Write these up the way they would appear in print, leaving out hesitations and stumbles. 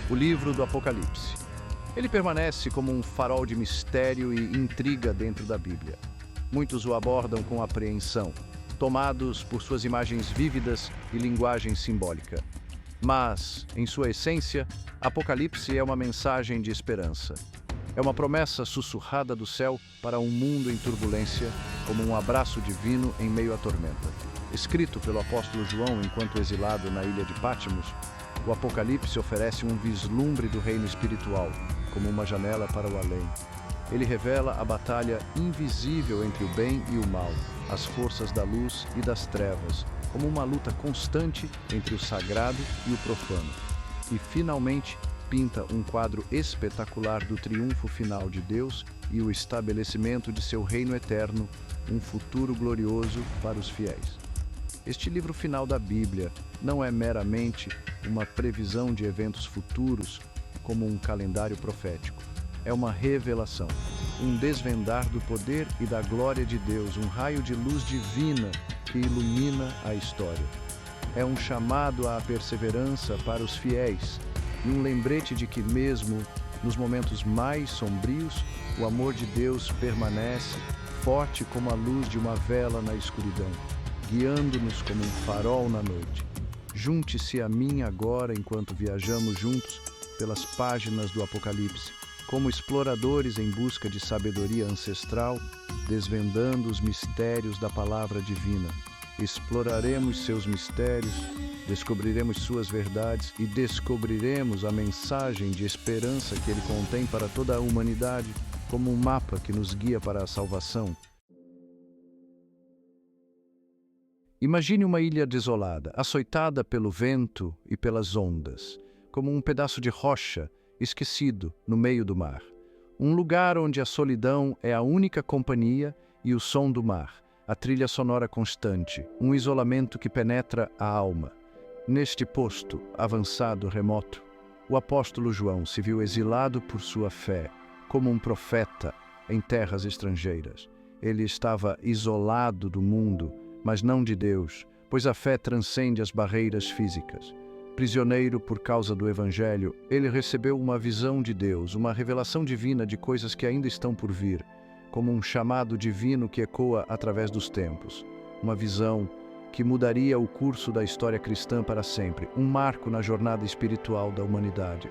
o livro do Apocalipse. Ele permanece como um farol de mistério e intriga dentro da Bíblia. Muitos o abordam com apreensão, tomados por suas imagens vívidas e linguagem simbólica. Mas, em sua essência, Apocalipse é uma mensagem de esperança. É uma promessa sussurrada do céu para um mundo em turbulência, como um abraço divino em meio à tormenta. Escrito pelo apóstolo João enquanto exilado na ilha de Patmos, o Apocalipse oferece um vislumbre do reino espiritual, como uma janela para o além. Ele revela a batalha invisível entre o bem e o mal, as forças da luz e das trevas, como uma luta constante entre o sagrado e o profano. E, finalmente, pinta um quadro espetacular do triunfo final de Deus e o estabelecimento de seu reino eterno, um futuro glorioso para os fiéis. Este livro final da Bíblia não é meramente uma previsão de eventos futuros, como um calendário profético. É uma revelação, um desvendar do poder e da glória de Deus, um raio de luz divina que ilumina a história. É um chamado à perseverança para os fiéis e um lembrete de que mesmo nos momentos mais sombrios, o amor de Deus permanece forte como a luz de uma vela na escuridão, guiando-nos como um farol na noite. Junte-se a mim agora enquanto viajamos juntos pelas páginas do Apocalipse, como exploradores em busca de sabedoria ancestral, desvendando os mistérios da palavra divina. Exploraremos seus mistérios, descobriremos suas verdades e descobriremos a mensagem de esperança que ele contém para toda a humanidade, como um mapa que nos guia para a salvação. Imagine uma ilha desolada, açoitada pelo vento e pelas ondas, como um pedaço de rocha esquecido no meio do mar. Um lugar onde a solidão é a única companhia e o som do mar, a trilha sonora constante, um isolamento que penetra a alma. Neste posto avançado remoto, o apóstolo João se viu exilado por sua fé, como um profeta em terras estrangeiras. Ele estava isolado do mundo, mas não de Deus, pois a fé transcende as barreiras físicas. Prisioneiro por causa do Evangelho, ele recebeu uma visão de Deus, uma revelação divina de coisas que ainda estão por vir, como um chamado divino que ecoa através dos tempos. Uma visão que mudaria o curso da história cristã para sempre, um marco na jornada espiritual da humanidade.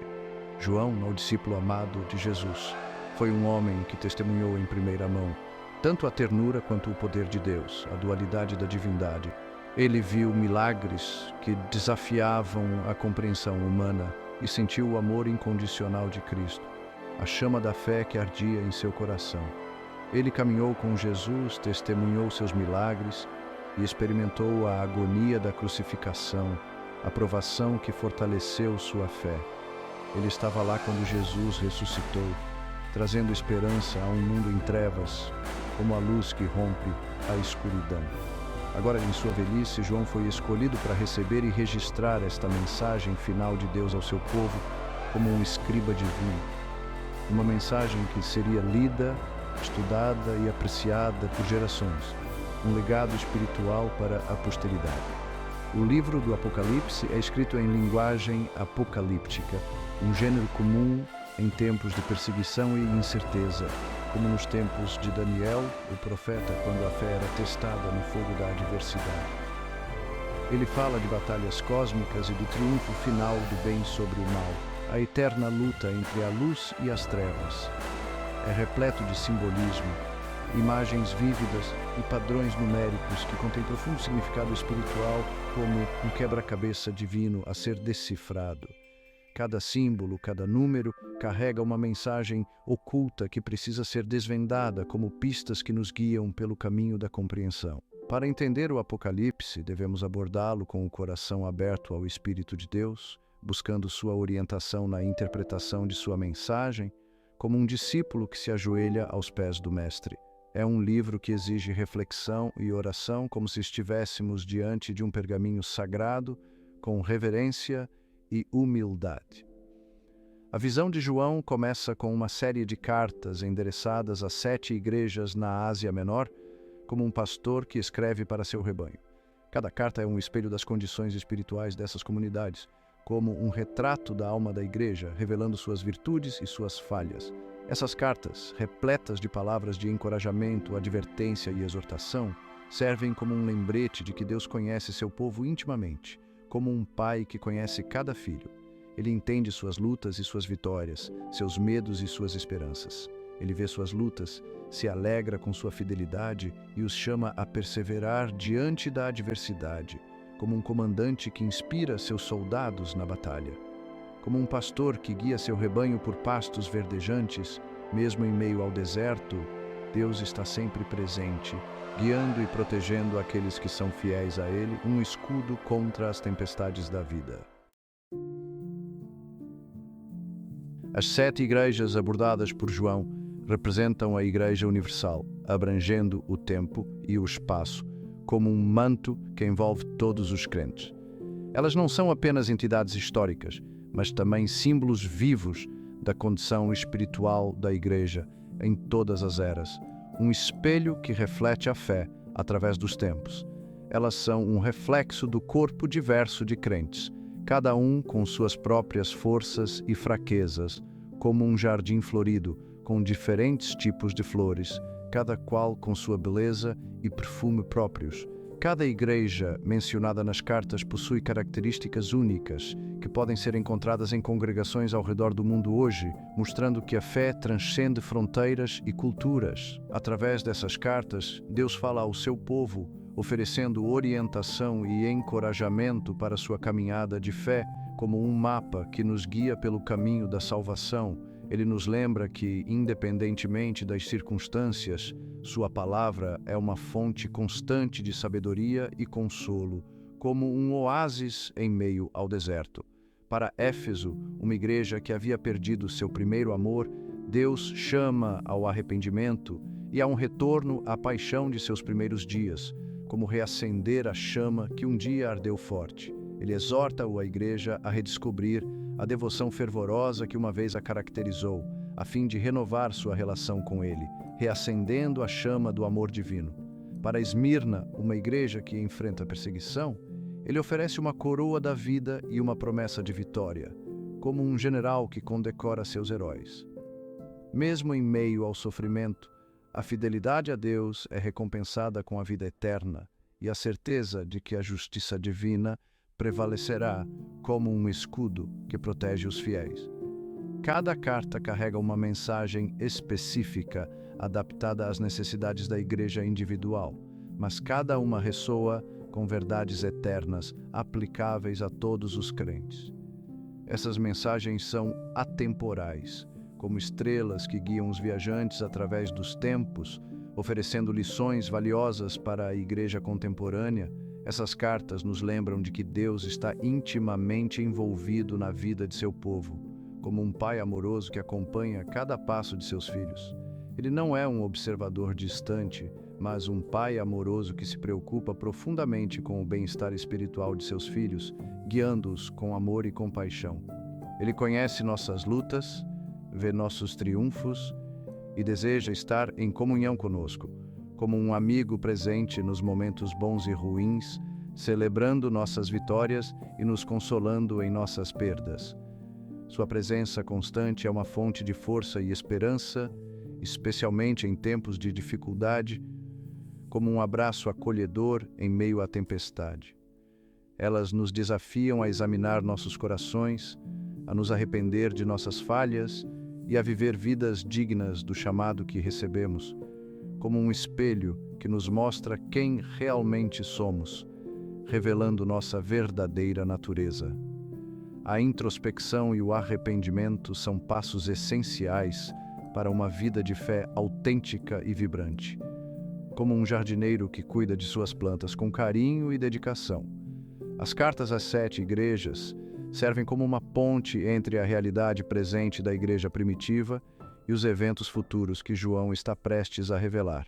João, o discípulo amado de Jesus, foi um homem que testemunhou em primeira mão tanto a ternura quanto o poder de Deus, a dualidade da divindade. Ele viu milagres que desafiavam a compreensão humana e sentiu o amor incondicional de Cristo, a chama da fé que ardia em seu coração. Ele caminhou com Jesus, testemunhou seus milagres e experimentou a agonia da crucificação, a provação que fortaleceu sua fé. Ele estava lá quando Jesus ressuscitou, trazendo esperança a um mundo em trevas, como a luz que rompe a escuridão. Agora, em sua velhice, João foi escolhido para receber e registrar esta mensagem final de Deus ao seu povo como um escriba divino. Uma mensagem que seria lida, estudada e apreciada por gerações. Um legado espiritual para a posteridade. O livro do Apocalipse é escrito em linguagem apocalíptica, um gênero comum em tempos de perseguição e incerteza, como nos tempos de Daniel, o profeta, quando a fé era testada no fogo da adversidade. Ele fala de batalhas cósmicas e do triunfo final do bem sobre o mal, a eterna luta entre a luz e as trevas. É repleto de simbolismo, imagens vívidas e padrões numéricos que contêm profundo significado espiritual, como um quebra-cabeça divino a ser decifrado. Cada símbolo, cada número, carrega uma mensagem oculta que precisa ser desvendada como pistas que nos guiam pelo caminho da compreensão. Para entender o Apocalipse, devemos abordá-lo com o coração aberto ao Espírito de Deus, buscando sua orientação na interpretação de sua mensagem, como um discípulo que se ajoelha aos pés do Mestre. É um livro que exige reflexão e oração, como se estivéssemos diante de um pergaminho sagrado, com reverência e humildade. A visão de João começa com uma série de cartas endereçadas a 7 igrejas na Ásia Menor, como um pastor que escreve para seu rebanho. Cada carta é um espelho das condições espirituais dessas comunidades, como um retrato da alma da igreja, revelando suas virtudes e suas falhas. Essas cartas, repletas de palavras de encorajamento, advertência e exortação, servem como um lembrete de que Deus conhece seu povo intimamente, como um pai que conhece cada filho. Ele entende suas lutas e suas vitórias, seus medos e suas esperanças. Ele vê suas lutas, se alegra com sua fidelidade e os chama a perseverar diante da adversidade, como um comandante que inspira seus soldados na batalha. Como um pastor que guia seu rebanho por pastos verdejantes, mesmo em meio ao deserto, Deus está sempre presente, guiando e protegendo aqueles que são fiéis a Ele, um escudo contra as tempestades da vida. As 7 igrejas abordadas por João representam a Igreja Universal, abrangendo o tempo e o espaço, como um manto que envolve todos os crentes. Elas não são apenas entidades históricas, mas também símbolos vivos da condição espiritual da Igreja em todas as eras, um espelho que reflete a fé através dos tempos. Elas são um reflexo do corpo diverso de crentes, cada um com suas próprias forças e fraquezas, como um jardim florido, com diferentes tipos de flores, cada qual com sua beleza e perfume próprios. Cada igreja mencionada nas cartas possui características únicas, que podem ser encontradas em congregações ao redor do mundo hoje, mostrando que a fé transcende fronteiras e culturas. Através dessas cartas, Deus fala ao seu povo, oferecendo orientação e encorajamento para sua caminhada de fé, como um mapa que nos guia pelo caminho da salvação. Ele nos lembra que, independentemente das circunstâncias, sua palavra é uma fonte constante de sabedoria e consolo, como um oásis em meio ao deserto. Para Éfeso, uma igreja que havia perdido seu primeiro amor, Deus chama ao arrependimento e a um retorno à paixão de seus primeiros dias, como reacender a chama que um dia ardeu forte. Ele exorta a igreja a redescobrir a devoção fervorosa que uma vez a caracterizou, a fim de renovar sua relação com ele, reacendendo a chama do amor divino. Para Esmirna, uma igreja que enfrenta perseguição, ele oferece uma coroa da vida e uma promessa de vitória, como um general que condecora seus heróis. Mesmo em meio ao sofrimento, a fidelidade a Deus é recompensada com a vida eterna e a certeza de que a justiça divina prevalecerá como um escudo que protege os fiéis. Cada carta carrega uma mensagem específica adaptada às necessidades da igreja individual, mas cada uma ressoa com verdades eternas aplicáveis a todos os crentes. Essas mensagens são atemporais, como estrelas que guiam os viajantes através dos tempos, oferecendo lições valiosas para a igreja contemporânea. Essas cartas nos lembram de que Deus está intimamente envolvido na vida de seu povo, como um pai amoroso que acompanha cada passo de seus filhos. Ele não é um observador distante, mas um pai amoroso que se preocupa profundamente com o bem-estar espiritual de seus filhos, guiando-os com amor e compaixão. Ele conhece nossas lutas, vê nossos triunfos e deseja estar em comunhão conosco, como um amigo presente nos momentos bons e ruins, celebrando nossas vitórias e nos consolando em nossas perdas. Sua presença constante é uma fonte de força e esperança, especialmente em tempos de dificuldade, como um abraço acolhedor em meio à tempestade. Elas nos desafiam a examinar nossos corações, a nos arrepender de nossas falhas e a viver vidas dignas do chamado que recebemos, como um espelho que nos mostra quem realmente somos, revelando nossa verdadeira natureza. A introspecção e o arrependimento são passos essenciais para uma vida de fé autêntica e vibrante, como um jardineiro que cuida de suas plantas com carinho e dedicação. As cartas às 7 igrejas servem como uma ponte entre a realidade presente da igreja primitiva e os eventos futuros que João está prestes a revelar.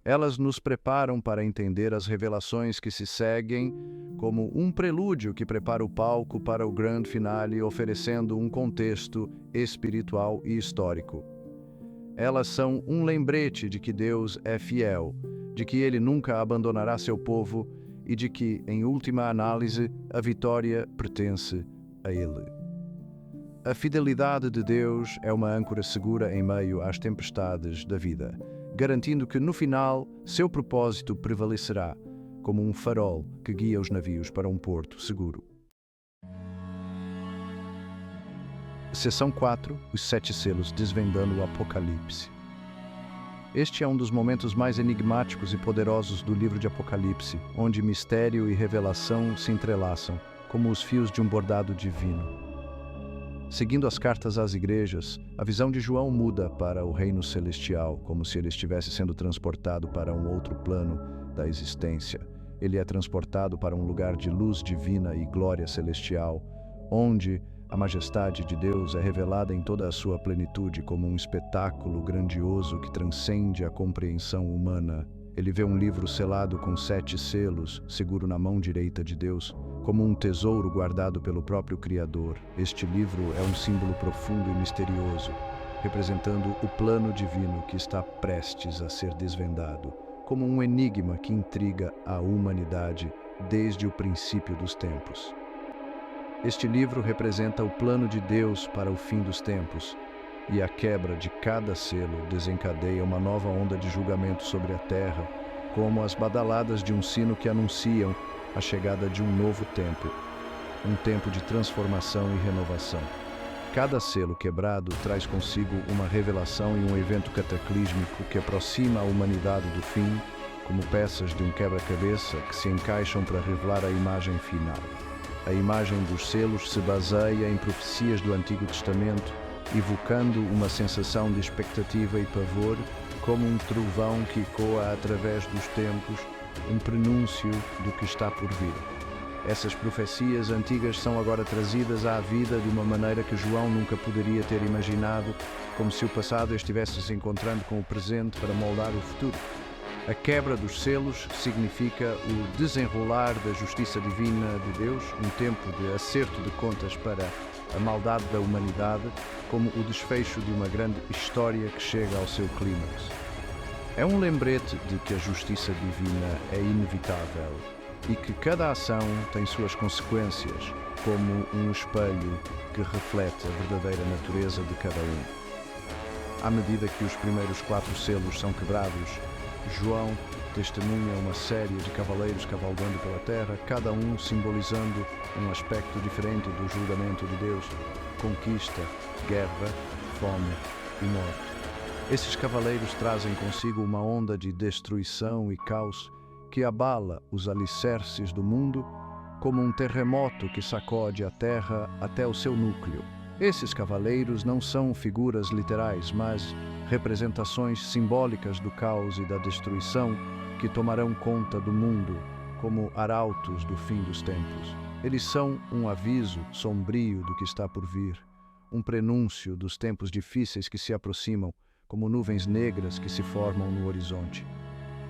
Elas nos preparam para entender as revelações que se seguem, como um prelúdio que prepara o palco para o grande finale, oferecendo um contexto espiritual e histórico. Elas são um lembrete de que Deus é fiel, de que Ele nunca abandonará seu povo e de que, em última análise, a vitória pertence a Ele. A fidelidade de Deus é uma âncora segura em meio às tempestades da vida, garantindo que, no final, seu propósito prevalecerá, como um farol que guia os navios para um porto seguro. Seção 4. Os 7 selos desvendando o Apocalipse. Este é um dos momentos mais enigmáticos e poderosos do livro de Apocalipse, onde mistério e revelação se entrelaçam, como os fios de um bordado divino. Seguindo as cartas às igrejas, a visão de João muda para o reino celestial, como se ele estivesse sendo transportado para um outro plano da existência. Ele é transportado para um lugar de luz divina e glória celestial, onde a majestade de Deus é revelada em toda a sua plenitude como um espetáculo grandioso que transcende a compreensão humana. Ele vê um livro selado com 7 selos, seguro na mão direita de Deus, como um tesouro guardado pelo próprio Criador. Este livro é um símbolo profundo e misterioso, representando o plano divino que está prestes a ser desvendado, como um enigma que intriga a humanidade desde o princípio dos tempos. Este livro representa o plano de Deus para o fim dos tempos, e a quebra de cada selo desencadeia uma nova onda de julgamento sobre a terra, como as badaladas de um sino que anunciam a chegada de um novo tempo, um tempo de transformação e renovação. Cada selo quebrado traz consigo uma revelação e um evento cataclísmico que aproxima a humanidade do fim, como peças de um quebra-cabeça que se encaixam para revelar a imagem final. A imagem dos selos se baseia em profecias do Antigo Testamento, evocando uma sensação de expectativa e pavor, como um trovão que ecoa através dos tempos, um prenúncio do que está por vir. Essas profecias antigas são agora trazidas à vida de uma maneira que João nunca poderia ter imaginado, como se o passado estivesse se encontrando com o presente para moldar o futuro. A quebra dos selos significa o desenrolar da justiça divina de Deus, um tempo de acerto de contas para a maldade da humanidade, como o desfecho de uma grande história que chega ao seu clímax. É um lembrete de que a justiça divina é inevitável e que cada ação tem suas consequências, como um espelho que reflete a verdadeira natureza de cada um. À medida que os primeiros 4 selos são quebrados, João testemunha uma série de cavaleiros cavalgando pela terra, cada um simbolizando um aspecto diferente do julgamento de Deus: conquista, guerra, fome e morte. Esses cavaleiros trazem consigo uma onda de destruição e caos que abala os alicerces do mundo como um terremoto que sacode a terra até o seu núcleo. Esses cavaleiros não são figuras literais, mas representações simbólicas do caos e da destruição que tomarão conta do mundo como arautos do fim dos tempos. Eles são um aviso sombrio do que está por vir, um prenúncio dos tempos difíceis que se aproximam, como nuvens negras que se formam no horizonte.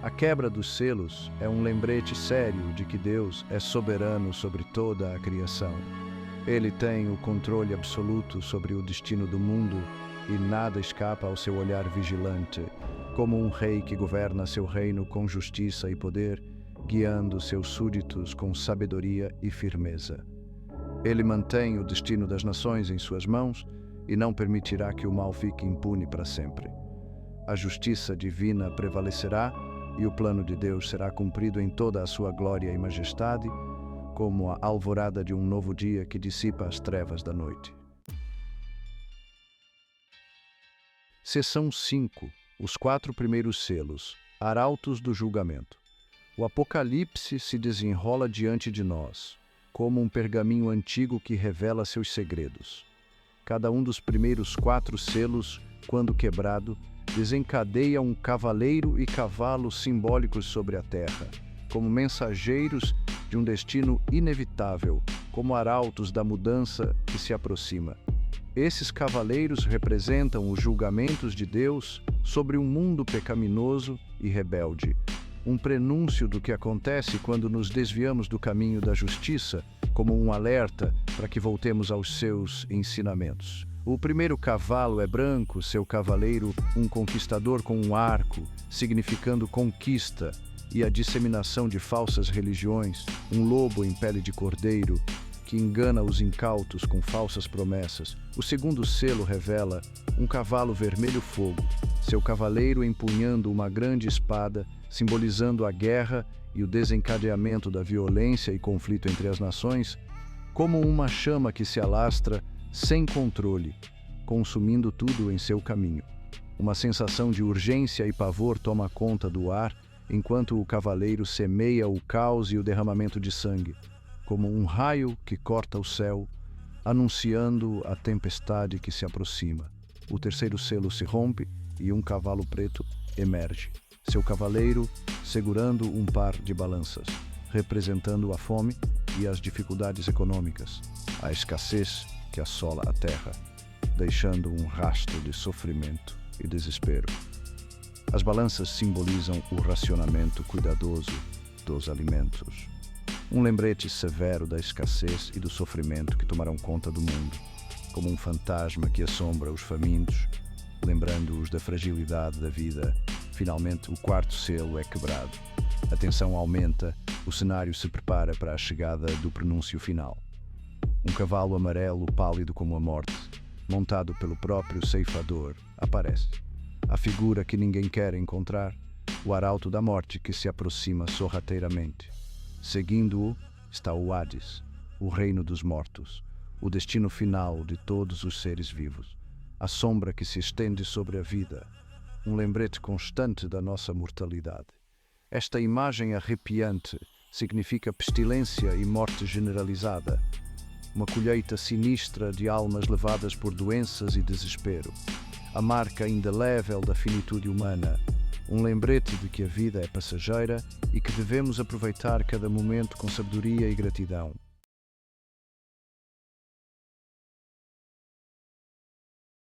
A quebra dos selos é um lembrete sério de que Deus é soberano sobre toda a criação. Ele tem o controle absoluto sobre o destino do mundo e nada escapa ao seu olhar vigilante, como um rei que governa seu reino com justiça e poder, guiando seus súditos com sabedoria e firmeza. Ele mantém o destino das nações em suas mãos e não permitirá que o mal fique impune para sempre. A justiça divina prevalecerá e o plano de Deus será cumprido em toda a sua glória e majestade, como a alvorada de um novo dia que dissipa as trevas da noite. Seção 5. Os 4 primeiros selos, arautos do julgamento. O Apocalipse se desenrola diante de nós, como um pergaminho antigo que revela seus segredos. Cada um dos primeiros 4 selos, quando quebrado, desencadeia um cavaleiro e cavalo simbólicos sobre a terra, como mensageiros de um destino inevitável, como arautos da mudança que se aproxima. Esses cavaleiros representam os julgamentos de Deus sobre um mundo pecaminoso e rebelde, um prenúncio do que acontece quando nos desviamos do caminho da justiça, como um alerta para que voltemos aos seus ensinamentos. O primeiro cavalo é branco, seu cavaleiro um conquistador com um arco, significando conquista e a disseminação de falsas religiões, um lobo em pele de cordeiro, que engana os incautos com falsas promessas. O segundo selo revela um cavalo vermelho fogo, seu cavaleiro empunhando uma grande espada, simbolizando a guerra e o desencadeamento da violência e conflito entre as nações, como uma chama que se alastra sem controle, consumindo tudo em seu caminho. Uma sensação de urgência e pavor toma conta do ar, enquanto o cavaleiro semeia o caos e o derramamento de sangue, como um raio que corta o céu, anunciando a tempestade que se aproxima. O terceiro selo se rompe e um cavalo preto emerge, seu cavaleiro segurando um par de balanças, representando a fome e as dificuldades econômicas, a escassez que assola a terra, deixando um rastro de sofrimento e desespero. As balanças simbolizam o racionamento cuidadoso dos alimentos, um lembrete severo da escassez e do sofrimento que tomarão conta do mundo, como um fantasma que assombra os famintos, lembrando-os da fragilidade da vida. Finalmente, o quarto selo é quebrado. A tensão aumenta, o cenário se prepara para a chegada do prenúncio final. Um cavalo amarelo, pálido como a morte, montado pelo próprio ceifador, aparece. A figura que ninguém quer encontrar, o arauto da morte que se aproxima sorrateiramente. Seguindo-o está o Hades, o reino dos mortos, o destino final de todos os seres vivos, a sombra que se estende sobre a vida, um lembrete constante da nossa mortalidade. Esta imagem arrepiante significa pestilência e morte generalizada, uma colheita sinistra de almas levadas por doenças e desespero, a marca indelével da finitude humana, um lembrete de que a vida é passageira e que devemos aproveitar cada momento com sabedoria e gratidão.